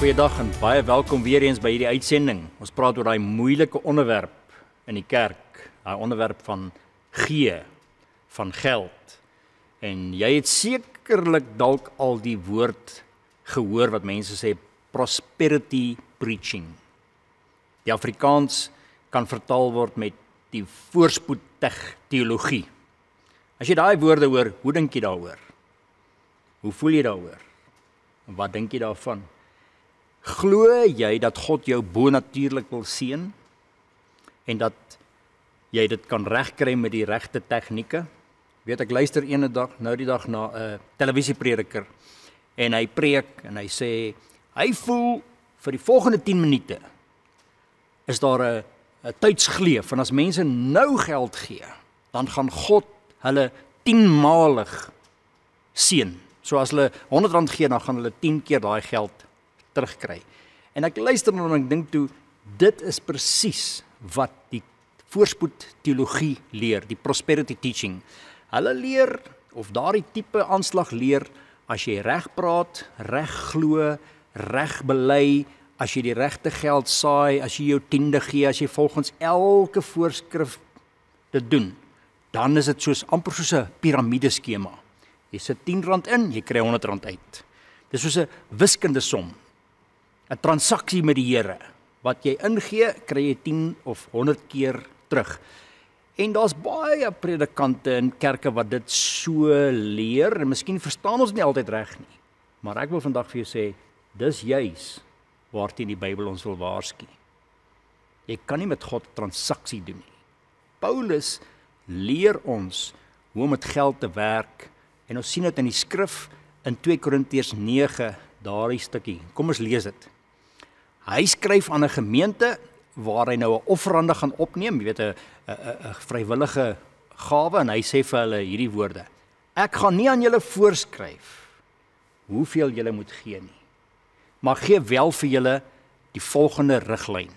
Goeiedag en baie welkom weer eens by hierdie uitsending. Ons praat oor daai moeilike onderwerp in die kerk, daai onderwerp van gee, van geld. En jy het sekerlik dalk al die woord gehoor wat mense sê prosperity preaching. Die Afrikaans kan vertaal word met die voorspoed teologie. As jy daai woorde hoor, hoe dink jy daaroor? Hoe voel jy daaroor? En wat dink jy daarvan? Glo jy dat God jou bonatuurlik wil seën en dat jy dit kan regkry met die regte tegnieke? Weet ek luister nou die dag na 'n televisieprediker en hy preek en hy sê hy voel vir die volgende 10 minute is daar 'n tydsgleef en as mense nou geld gee, dan gaan God hulle 10-malig seën. So as hulle R100 gee, dan gaan hulle 10 keer daai geld terugkry. En ek luister en ek dink toe, dit is presies wat die voorspoed teologie leer, die prosperity teaching. Hulle leer, of daardie tipe aanslag leer, as jy reg praat, reg glo, reg bely, as jy die regte geld saai, as jy jou 10de gee, as jy volgens elke voorskrif dit doen, dan is dit amper soos 'n piramideskema. Jy sit R10 in, jy kry R100 uit. Dis soos 'n wiskundesom. 'n transaksie met die Here. Wat jy ingee, kry jy 10 of 100 keer terug. En daar's baie predikante in kerke wat dit so leer, en miskien verstaan ons nie altyd reg nie. Maar ek wil vandag vir jou sê, dis juis waarteen die Bybel ons wil waarsku. Jy kan nie met God transaksie doen nie. Paulus leer ons hoe om met geld te werk, en ons sien dit in die skrif in 2 Korintiërs 9, daardie stukkie. Kom ons lees dit. Hy skryf aan 'n gemeente waar hy nou 'n offerande gaan opneem, jy weet 'n vrywillige gawe, en hy sê vir hulle hierdie woorde: Ek gaan nie aan julle voorskryf hoeveel julle moet gee nie, maar gee wel vir julle die volgende riglyn.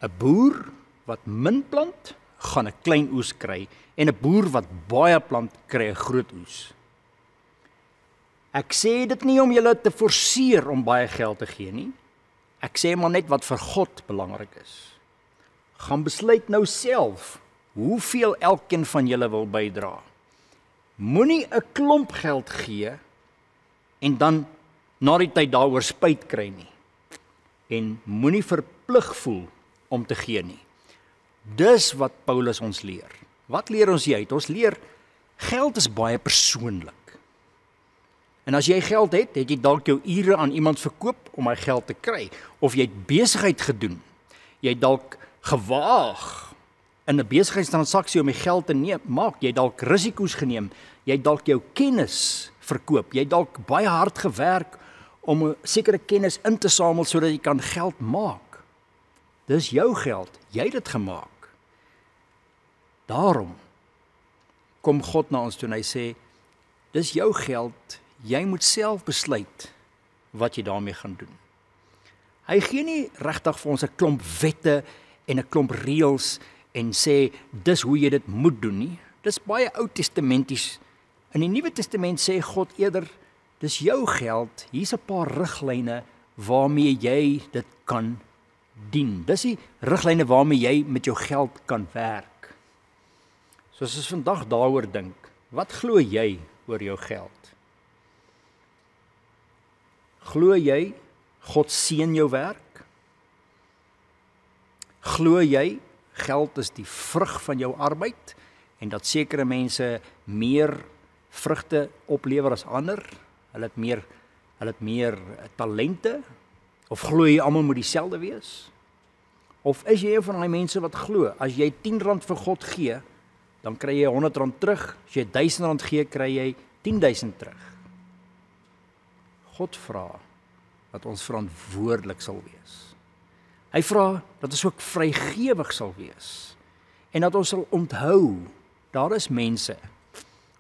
'n Boer wat min plant, gaan 'n klein oes kry, en 'n boer wat baie plant, kry 'n groot oes. Ek sê dit nie om julle te forceer om baie geld te gee nie. Ek sê maar net wat vir God belangrik is. Gaan besluit nou self hoeveel elkeen van julle wil bydra. Moenie 'n klomp geld gee en dan na die tyd daaroor spyt kry nie. En moenie verplig voel om te gee nie. Dis wat Paulus ons leer. Wat leer ons hier uit? Ons leer, geld is baie persoonlik. En as jy geld het, het jy dalk jou ure aan iemand verkoop om hy geld te kry. Of jy het besigheid gedoen. Jy het dalk gewaag in 'n besigheidstransaksie om die geld te maak. Jy het dalk risiko's geneem. Jy het dalk jou kennis verkoop. Jy het dalk baie hard gewerk om 'n sekere kennis in te samel sodat jy kan geld maak. Dis jou geld. Jy het dit gemaak. Daarom kom God na ons toe en hy sê, dis jou geld. Jy moet self besluit wat jy daarmee gaan doen. Hy gee nie regtig vir ons 'n klomp wette en 'n klomp reëls en sê, dis hoe jy dit moet doen nie. Dis baie Ou Testamenties. In die Nuwe Testament sê God eerder, dis jou geld, hier's 'n paar riglyne waarmee jy dit kan dien. Dis die riglyne waarmee jy met jou geld kan werk. So as ons vandag daaroor dink, wat glo jy oor jou geld? Glo jy God seën jou werk? Glo jy geld is die vrug van jou arbeid en dat sekere mense meer vrugte oplewer as ander? Hulle het meer talente? Of glo jy almal moet dieselfde wees? Of is jy een van daai mense wat glo, as jy R10 vir God gee, dan kry jy R100 terug. As jy R1000 gee, kry jy 10.000 terug. God vra dat ons verantwoordelik sal wees. Hy vra dat ons ook vrygewig sal wees. En dat ons sal onthou, daar is mense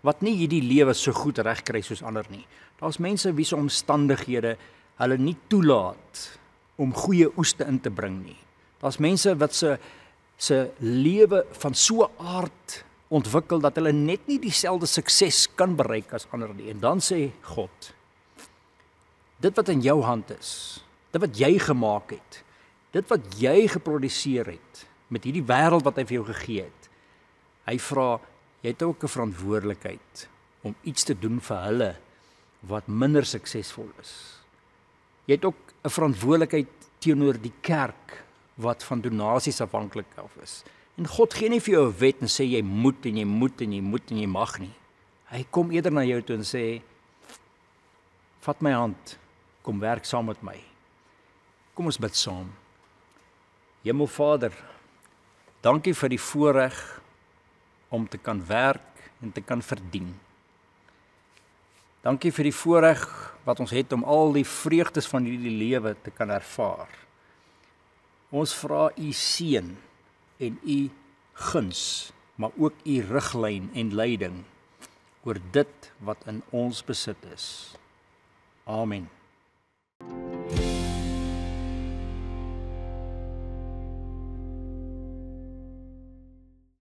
wat nie hierdie lewe so goed regkry soos ander nie. Daar's mense wie se omstandighede hulle nie toelaat om goeie oeste in te bring nie. Daar's mense wat se lewe van so 'n aard ontwikkel dat hulle net nie dieselfde sukses kan bereik as ander nie. En dan sê God, dit wat in jou hand is, dit wat jy gemaak het, dit wat jy geproduseer het, met hierdie wêreld wat hy vir jou gegee het. Hy vra, jy het ook 'n verantwoordelikheid om iets te doen vir hulle wat minder suksesvol is. Jy het ook 'n verantwoordelikheid teenoor die kerk wat van donasies afhanklik is. En God gee nie vir jou 'n wet en sê jy moet en jy moet en jy moet en jy mag nie. Hy kom eerder na jou toe en sê, vat my hand, kom werk saam met my. Kom ons bid saam. Hemelvader, dankie vir die voorreg om te kan werk en te kan verdien. Dankie vir die voorreg wat ons het om al die vreugdes van hierdie lewe te kan ervaar. Ons vra u seën en u guns, maar ook u riglyn en leiding oor dit wat in ons besit is. Amen.